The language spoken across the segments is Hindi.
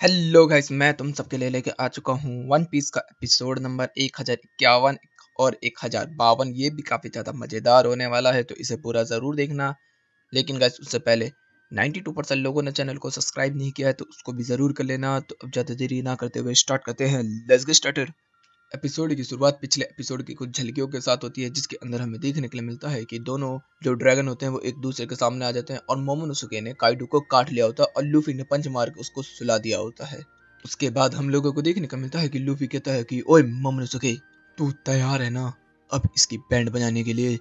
हेलो गाइस, मैं तुम सबके लिए लेके आ चुका हूँ वन पीस का एपिसोड नंबर 1051 और 1052। ये भी काफ़ी ज़्यादा मज़ेदार होने वाला है, तो इसे पूरा ज़रूर देखना। लेकिन गाइस, उससे पहले 92% लोगों ने चैनल को सब्सक्राइब नहीं किया है, तो उसको भी ज़रूर कर लेना। तो अब ज़्यादा देरी ना करते हुए स्टार्ट करते हैं। Let's get started. एपिसोड की शुरुआत पिछले एपिसोड की कुछ झलकियों के साथ होती है, जिसके अंदर हमें देखने के लिए मिलता है कि दोनों जो ड्रैगन होते हैं वो एक दूसरे के सामने आ जाते हैं और मोमोनोसुके ने काइडो को काट लिया होता है और लूफी ने पंच मार के उसको सुला दिया होता है। उसके बाद हम लोगों को देखने को मिलता है कि लूफी कहता है कि ओए मोमोनोसुके, तू तैयार है ना अब इसकी बैंड बजाने के लिए?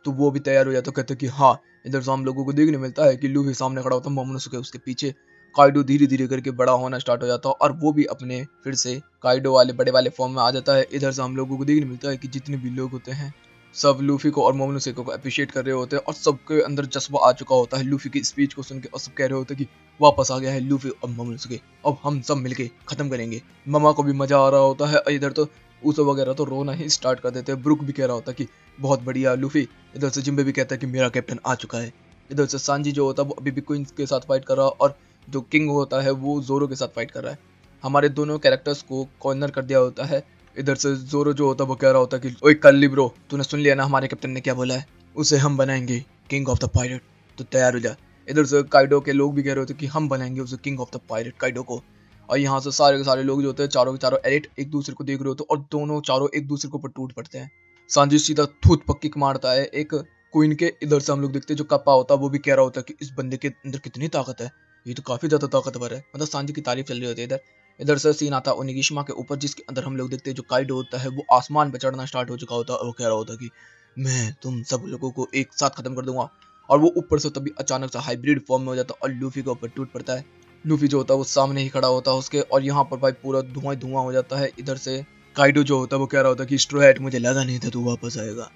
तो वो भी तैयार हो जाता है, कहते हैं कि हाँ। इधर से हम लोगों को देखने मिलता है कि लूफी सामने खड़ा होता है, मोमोनोसुके उसके पीछे। काइडो धीरे धीरे करके बड़ा होना स्टार्ट हो जाता है और वो भी अपने फिर से काइडो वाले बड़े वाले फॉर्म में आ जाता है। इधर से हम लोगों को देखने मिलता है कि जितने भी लोग होते हैं सब लूफी को और मोमोनोसुके को अप्रिशिएट कर रहे होते हैं और सबके अंदर जज्बा आ चुका होता है लूफी की स्पीच को सुन के, और सब कह रहे होते हैं कि वापस आ गया है लूफी और मोमोनोसुके, अब हम सब मिलके खत्म करेंगे। ममा को भी मजा आ रहा होता है। इधर तो ऊसो वगैरह तो रोना ही स्टार्ट कर देते हैं। ब्रुक भी कह रहा होता है कि बहुत बढ़िया लूफी। इधर से जिम्बे भी कहता है कि मेरा कैप्टन आ चुका है। इधर से सांजी जो होता है वो अभी भी क्वींस के साथ फाइट कर रहा है और जो किंग होता है वो जोरो के साथ फाइट कर रहा है। हमारे दोनों कैरेक्टर्स को कॉर्नर कर दिया होता है। इधर से जोरो जो होता है वो कह रहा होता है कि ओए कल्ली ब्रो, तूने सुन लिया ना हमारे कैप्टन ने क्या बोला है? उसे हम बनाएंगे किंग ऑफ द पायरेट, तो तैयार हो जा। इधर से काइडो के लोग भी कह रहे होते कि हम बनाएंगे उसे king of the pirate Kaido को। और यहाँ से सारे के सारे लोग जो होते हैं चारों के चारों एलिट एक दूसरे को देख रहे होते हैं और दोनों चारों एक दूसरे के ऊपर टूट पड़ते हैं। सांजी सीधा थूत पक्की मारता है एक क्वीन के। इधर से हम लोग देखते हैं जो कप्पा होता है वो भी कह रहा होता है कि इस बंदे के अंदर कितनी ताकत है, ये तो काफी ज्यादा ताकतवर है। मतलब सांजी की तारीफ चल रही होती है इधर। इधर से सीन आता है ओनिगिशिमा के ऊपर, जिसके अंदर हम लोग देखते हैं जो काइडो होता है वो आसमान पे चढ़ना स्टार्ट हो चुका होता है और वो कह रहा होता है कि मैं तुम सब लोगों को एक साथ खत्म कर दूंगा। और वो ऊपर से तभी अचानक से हाइब्रिड फॉर्म में हो जाता है और लूफी के ऊपर टूट पड़ता है। लूफी जो होता है वो सामने ही खड़ा होता है उसके, और यहाँ पर भाई पूरा धुआं धुआं हो जाता है। इधर से काइडो जो होता है वो कह रहा होता है कि स्ट्रो हैट, मुझे लगा नहीं था तू वापस आएगा।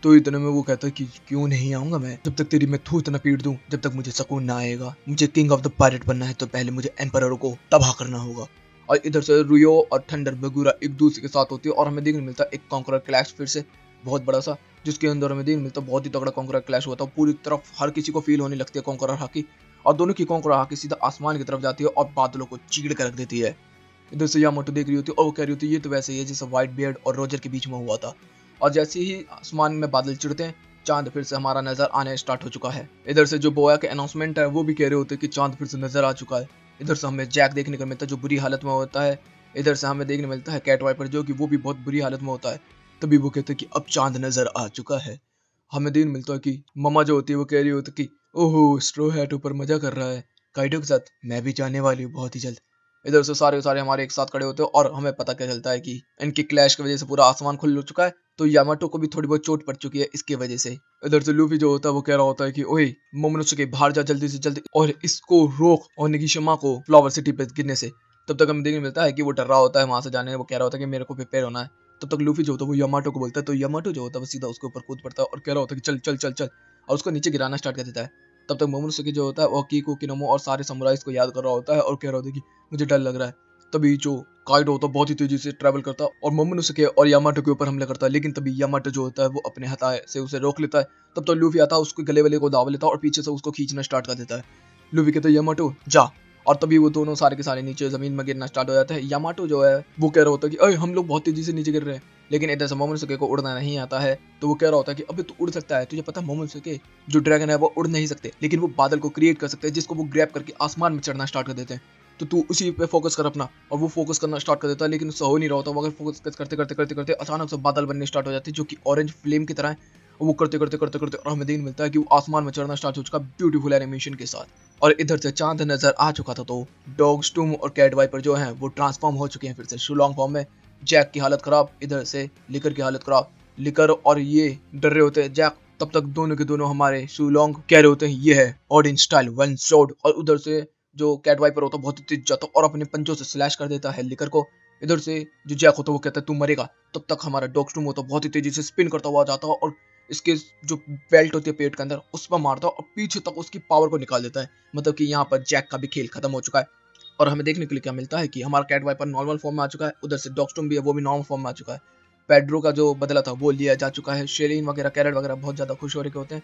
तो इतने में वो कहता है कि क्यों नहीं आऊंगा मैं, जब तक तेरी मैं थूत न पीट दूं, जब तक मुझे सुकून ना आएगा। मुझे किंग ऑफ द पायरेट बनना है तो पहले मुझे एम्परर को तबाह करना होगा। और इधर से रुयो और थंडर बगुरा एक दूसरे के साथ होती है और हमें देखने मिलता है एक कॉन्करर क्लैश फिर से बहुत बड़ा सा, जिसके अंदर हमें देखने मिलता है बहुत ही तगड़ा कॉन्करर क्लैश होता है। पूरी तरफ हर किसी को फील होने लगती है कॉन्करर हाकी, और दोनों की कॉन्करर हाकी सीधा आसमान की तरफ जाती है और बादलों को चीड़ कर रख देती है। इधर से यामाटो देख रही होती है और वो कह रही होती है ये तो वैसे ही है जैसे व्हाइट बियर्ड और रोजर के बीच में हुआ था। और जैसे ही आसमान में बादल चिढ़ते हैं, चांद फिर से हमारा नजर आने स्टार्ट हो चुका है। इधर से जो बोया के अनाउंसमेंट है वो भी कह रहे होते हैं कि चांद फिर से नजर आ चुका है। इधर से हमें जैक देखने को मिलता है जो बुरी हालत में होता है। इधर से हमें देखने मिलता है कैट वाइपर जो कि वो भी बहुत बुरी हालत में होता है। तभी वो कहते हैं कि अब चांद नजर आ चुका है। हमें देखने मिलता है कि मम्मा जो होती है वो कह रही होती है कि ओहो स्ट्रो हैट ऊपर मजा कर रहा है काइडो के साथ, मैं भी जाने वाली हूँ बहुत ही जल्द। इधर से सारे के सारे हमारे एक साथ खड़े होते हैं और हमें पता क्या चलता है कि इनकी क्लैश की वजह से पूरा आसमान खुल चुका है, तो यामाटो को भी थोड़ी बहुत चोट पड़ चुकी है इसकी वजह से। इधर से लूफी जो होता है वो कह रहा होता है कि ओए मोमोनोसुके बाहर जा जल्दी से जल्दी और इसको रोक और निगिशिमा को फ्लावर सिटी पे गिरने से। तब तक हमें देखने मिलता है कि वो डर रहा होता है वहां से जाने, वो कह रहा होता है कि मेरे को प्रिपेयर होना है। तब तक लूफी जो होता है वो यामाटो को बोलता है, तो यामाटो जो होता है वो सीधा उसके ऊपर कूद पड़ता है और कह रहा होता है कि चल चल चल चल, और उसको नीचे गिराना स्टार्ट कर देता है। तब तक मोमोनोसुके जो होता है वो कीको किनोमो और सारे समुराइज को याद कर रहा होता है और कह रहा होता है कि मुझे डर लग रहा है। तभी जो काइडो होता है बहुत ही तेजी से ट्रैवल करता है और मोमोनोसुके और यामाटो के ऊपर हमला करता है, लेकिन तभी यामाटो जो होता है वो अपने हथाए से उसे रोक लेता है। तब तो लूफी आता है उसके गले वले को दाव लेता है और पीछे से उसको खींचना स्टार्ट कर देता है। लूफी कहता है यामाटो जा, और तभी वो दोनों सारे के सारे नीचे जमीन में गिरना स्टार्ट हो जाता है। यामाटो जो है वो कह रहा होता है कि अरे हम लोग बहुत तेजी से नीचे गिर रहे हैं, लेकिन इधर से मोमोनोसुके को उड़ना नहीं आता है। तो वो कह रहा होता है कि अबे तू उड़ सकता है, तुझे पता है मोमोनोसुके जो ड्रैगन है वो उड़ नहीं सकते, लेकिन वो बादल को क्रिएट कर सकते हैं जिसको वो ग्रैब करके आसमान में चढ़ना स्टार्ट कर देते हैं। तो तू उसी पे फोकस कर अपना, और वो फोकस करना स्टार्ट कर देता है, लेकिन उससे हो नहीं रहा होता। वो अगर फोकस करते करते करते करते अचानक से बादल बनने स्टार्ट हो जाते हैं जो कि ऑरेंज फ्लेम की तरह है। और वो करते करते करते करते और हमें देखने मिलता है कि वो आसमान में चढ़ना स्टार्ट हो चुका ब्यूटीफुल एनिमेशन के साथ। और इधर से चांद नजर आ चुका था, तो डॉग स्टूम और कैट वाइपर जो है वो ट्रांसफॉर्म हो चुके हैं फिर से शुलॉन्ग फॉर्म में। जैक की हालत खराब, इधर से लिकर की हालत खराब। लिकर और ये डर रहे होते हैं जैक, तब तक दोनों के दोनों हमारे शुलॉन्ग कह रहे होते हैं ये है ऑडिन स्टाइल वन शॉट, और उधर से जो कैट वाइपर होता है बहुत ही तेज जाता है और अपने पंचों से स्लैश कर देता है लिकर को। इधर से जो जैक होता है वो कहता है तू मरेगा। तब तक हमारा डॉग स्टूम होता है बहुत ही तेजी से स्पिन करता हुआ जाता है और इसके जो बेल्ट होती है पेट के अंदर उस पर मारता है और पीछे तक उसकी पावर को निकाल देता है। मतलब कि यहाँ पर जैक का भी खेल खत्म हो चुका है। और हमें देखने के लिए क्या मिलता है कि हमारा कैट वाइपर नॉर्मल फॉर्म में आ चुका है, उधर से डॉग स्टूम भी है वो भी नॉर्मल फॉर्म में आ चुका है। पेड्रो का जो बदला था वो लिया जा चुका है। शेलिन वगैरह कैरेट वगैरह बहुत ज्यादा खुश हो रहे होते हैं।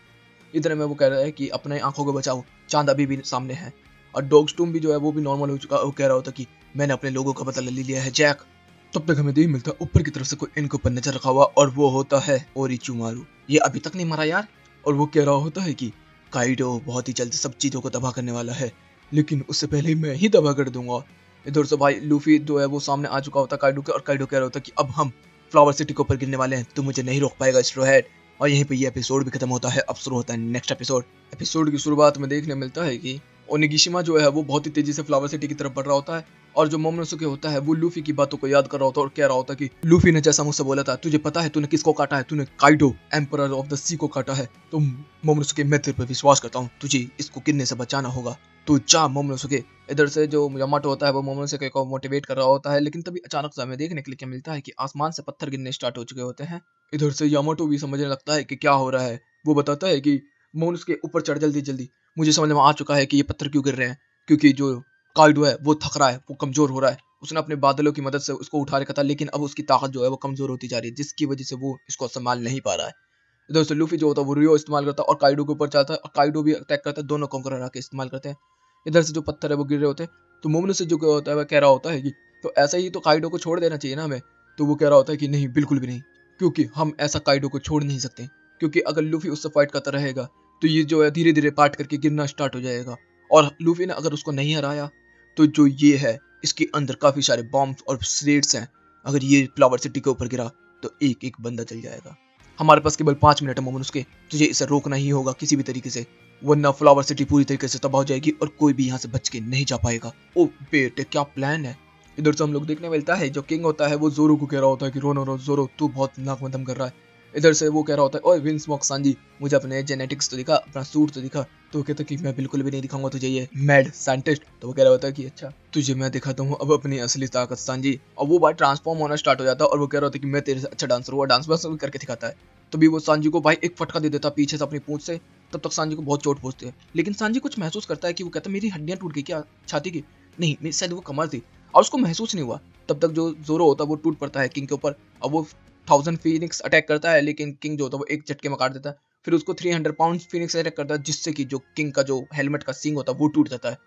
इधर में वो कह रहा है कि अपने आंखों को बचाओ, चांद अभी भी सामने है। और डॉगस्टोम भी जो है वो भी नॉर्मल हो चुका है। वो कह रहा होता कि मैंने अपने लोगों का बदला ले लिया है जैक। तब तक हमें देख मिलता है ऊपर की तरफ से कोई इनके ऊपर नजर रखा हुआ और वो होता है ओरीचुमारू। ये अभी तक नहीं मरा यार। और वो कह रहा होता है कि काइडो बहुत ही जल्द सब चीजों को तबाह करने वाला है, लेकिन उससे पहले मैं ही तबाह कर दूंगा। इधर से भाई लूफी जो है वो सामने आ चुका होता है काइडो के, और काइडो कह रहा होता है कि अब हम फ्लावर सिटी के ऊपर गिरने वाले हैं, तू मुझे नहीं रोक पाएगा स्ट्रॉ हेड। और यहीं पे ये एपिसोड भी खत्म होता है। अब शुरू होता है नेक्स्ट एपिसोड। एपिसोड की शुरुआत में देखने मिलता है कि ओनिगिशिमा जो है वो बहुत ही तेजी से फ्लावर सिटी की तरफ बढ़ रहा होता है, और जो मोमोनोसुके होता है वो लूफी की बातों को याद कर रहा होता है और कह रहा होता है कि लूफी ने जैसा मुझसे बोला था, तुझे पता है तूने किसको काटा है? तूने काइडो एम्परर ऑफ द सी को काटा है। तो मोमोनोसुके मैं तेरे पर विश्वास करता हूँ, तुझे इसको गिरने से बचाना होगा, तू जा मोमोनोसुके। इधर से जो यामाटो होता है वो मोमोनोसुके को मोटिवेट कर रहा होता है, लेकिन तभी अचानक से हमें देखने के लिए क्या मिलता है कि आसमान से पत्थर गिरने स्टार्ट हो चुके होते हैं। इधर से यामाटो भी समझने लगता है कि क्या हो रहा है। वो बताता है कि मोमोनोसुके ऊपर चढ़ जल्दी जल्दी, मुझे समझ में आ चुका है कि ये पत्थर क्यों गिर रहे हैं, क्योंकि जो काइडो है वो थक रहा है, वो कमजोर हो रहा है। उसने अपने बादलों की मदद से उसको उठा रखा था, लेकिन अब उसकी ताकत जो है वो कमजोर होती जा रही है, जिसकी वजह से वो इसको संभाल नहीं पा रहा है। इधर से लूफी जो होता है वो रियो इस्तेमाल करता है और काइडो के ऊपर जाता है, और काइडो भी अटैक करता है। दोनों कंकरर आके इस्तेमाल करते हैं। इधर से जो पत्थर है वो गिर रहे होते हैं, तो मोमोनोसुके जो होता है वह कह रहा होता है कि तो ऐसा ही तो काइडो को छोड़ देना चाहिए ना हमें। तो वो कह रहा होता है कि नहीं, बिल्कुल भी नहीं, क्योंकि हम ऐसा काइडो को छोड़ नहीं सकते, क्योंकि अगर लूफी उससे फाइट करता रहेगा तो ये जो है धीरे धीरे पार्ट करके गिरना स्टार्ट हो जाएगा, और लूफी ने अगर उसको नहीं हराया तो जो ये है इसके अंदर काफी सारे बॉम्ब्स और स्लेट्स हैं, अगर ये फ्लावर सिटी के ऊपर गिरा तो एक एक बंदा चल जाएगा। हमारे पास केवल 5 मिनट है मोमोनोसुके, तुझे इसे रोकना ही होगा किसी भी तरीके से, वरना फ्लावर सिटी पूरी तरीके से तबाह हो जाएगी और कोई भी यहाँ से बच के नहीं जा पाएगा। ओ बेटे क्या प्लान है। इधर से हम लोग देखने मिलता है जो किंग होता है वो जोरो को कह रहा होता है कि रो नो रो जोरो, तू बहुत नाक में दम कर रहा है। इधर से वो कह रहा होता है ओए विंस मॉक सांजी, मुझे अपने जेनेटिक्स तो दिखा, अपना सूट तो दिखा। तो वो कहता है कि मैं बिल्कुल भी नहीं दिखाऊंगा तुझे ये मैड साइंटिस्ट। तो वो कह रहा होता है कि अच्छा तुझे मैं दिखाता हूँ अब अपनी असली ताकत सांजी। और वो भाई ट्रांसफॉर्म होना स्टार्ट हो जाता है और वो कह रहा होता है कि मैं तेरे से अच्छा डांसर हुआ, डांस वांस भी करके दिखाता है। तभी वो सांजी को भाई एक फटका दे देता पीछे से अपनी पूंछ से। तब तक सांजी को बहुत चोट पहुंचती है, लेकिन सांजी कुछ महसूस करता है कि वो कहता है मेरी हड्डियां टूट गई क्या छाती की? नहीं, मेरी शायद वो कमर थी, और उसको महसूस नहीं हुआ। तब तक जो जोरो होता है वो टूट पड़ता है किंग के ऊपर। अब वो 1000 फीनिक्स अटैक करता है, लेकिन किंग जो होता है वो एक झटके में काट देता है। फिर उसको 300 पाउंड फीनिक्स अटैक करता है, जिससे कि जो किंग का जो हेलमेट का सींग होता है वो टूट जाता है।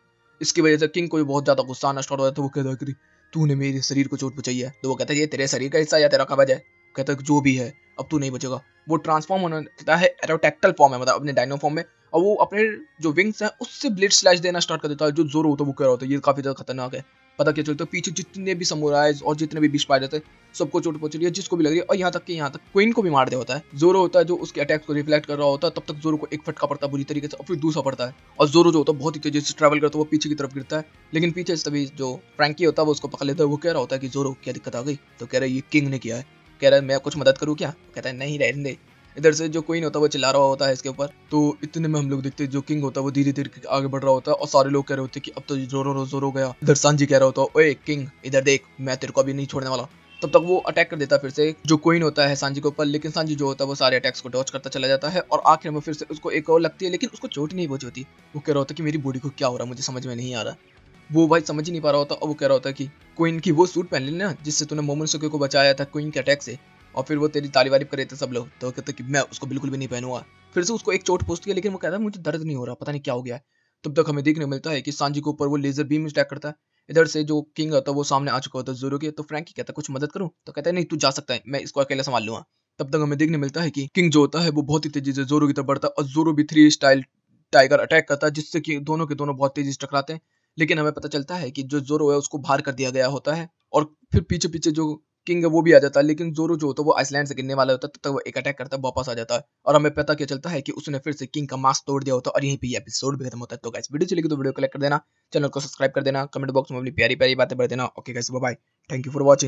इसकी वजह से किंग को भी बहुत ज्यादा गुस्सा आना स्टार्ट हो जाता है। वो कहता है कि तूने मेरे शरीर को चोट पहुंचाई है। तो वो कहता है ये तेरे शरीर का हिस्सा है या तेरा कवच है? कहता है जो भी है अब तू नहीं बचेगा। वो ट्रांसफॉर्म होने लगता है एरोटेक्टल फॉर्म में, मतलब अपने डायनो फॉर्म में, और वो अपने जो विंग्स हैं उससे ब्लेड स्लैश देना स्टार्ट कर देता है। जो जोरो होता है वो कह रहा होता है ये काफी ज्यादा खतरनाक है। पता क्या चलता है पीछे जितने भी समुराइज और जितने भी बीस्ट पाए जाते हैं सबको चोट पहुंच रही है, जिसको भी लग रही है, और यहाँ तक क्वीन को भी मार दिया होता है। जोरो होता है जो उसके अटैक्स को रिफ्लेक्ट कर रहा होता है। तब तक जोरो को एक फटका पड़ता है बुरी तरीके से, और फिर दूसरा पड़ता है, और जोरो जो होता है बहुत ही तेजी से ट्रैवल करता है, वो पीछे की तरफ गिरता है। लेकिन पीछे से तभी जो फ्रैंकी होता है वो उसको पकड़ लेता है। वो कह रहा होता है कि जोरो क्या दिक्कत आ गई? तो कह रहा है ये किंग ने किया है। कह रहा है मैं कुछ मदद करूँ क्या? कहता है नहीं रहने दे। इधर से जो क्वीन होता है वो चिल्ला रहा होता है इसके ऊपर। तो इतने में हम लोग देखते हैं जो किंग होता है वो धीरे धीरे आगे बढ़ रहा होता है, और सारे लोग कह रहे होते हैं कि अब तो जोरो गया। इधर सांजी कह रहा होता है ओए किंग इधर देख, मैं तेरे को अभी नहीं छोड़ने वाला। तब तक वो अटैक कर देता है फिर से जो क्वीन होता है सांजी के ऊपर, लेकिन सांजी जो होता है वो सारे अटैक्स को डॉज करता चला जाता है, और आखिर में फिर से उसको एक और लगती है, लेकिन उसको चोट नहीं पहुंची होती। वो कह रहा होता है कि मेरी बॉडी को क्या हो रहा है, मुझे समझ में नहीं आ रहा। वो भाई समझ ही नहीं पा रहा होता, और वो कह रहा होता है कि क्वीन की वो सूट पहन लेना जिससे तूने मोमोनोसुके को बचाया था क्वीन के अटैक से, और फिर वो तेरी ताली वारीफ कर रहे थे सब लोग। तो वो कहते कि मैं उसको बिल्कुल भी नहीं पहनूंगा। फिर से उसको एक चोट पहुंचती है, लेकिन वो कहता है मुझे दर्द नहीं हो रहा, पता नहीं क्या हो गया है। तब तक हमें देखने मिलता है कि सांजी के ऊपर वो लेजर बीम अटैक करता है। इधर से जो किंग होता है वो सामने आ चुका होता है जोरो के। तो फ्रैंकी कहता है कुछ मदद करूं? तो कहता है नहीं तू जा सकता है, मैं इसको अकेला संभाल लूंगा। तब तक हमें देखने मिलता है कि किंग जो होता है वो बहुत ही तेजी से जोरो की तरफ बढ़ता है, और जोरो भी 3 स्टाइल टाइगर अटैक करता है, जिससे कि दोनों के दोनों बहुत तेजी से टकराते हैं। लेकिन हमें पता चलता है कि जो जोरो है उसको बाहर कर दिया गया होता है, और फिर पीछे पीछे जो किंग है वो भी आ जाता है। लेकिन जोरो जो होता है वो आइसलैंड से गिरने वाला होता है, तब तक वो एक अटैक करता है, वापस आ जाता है, और हमें पता क्या चलता है कि उसने फिर से किंग का मास्क तोड़ दिया होता है, और यहीं पे ये एपिसोड भी खत्म होता है। तो गाइस वीडियो चलेगी तो वीडियो को लाइक कर देना, चैनल को सब्सक्राइब कर देना, कमेंट बॉक्स में अपनी प्यारी प्यारी बातें भर देना। Okay guys bye bye, thank you for watching.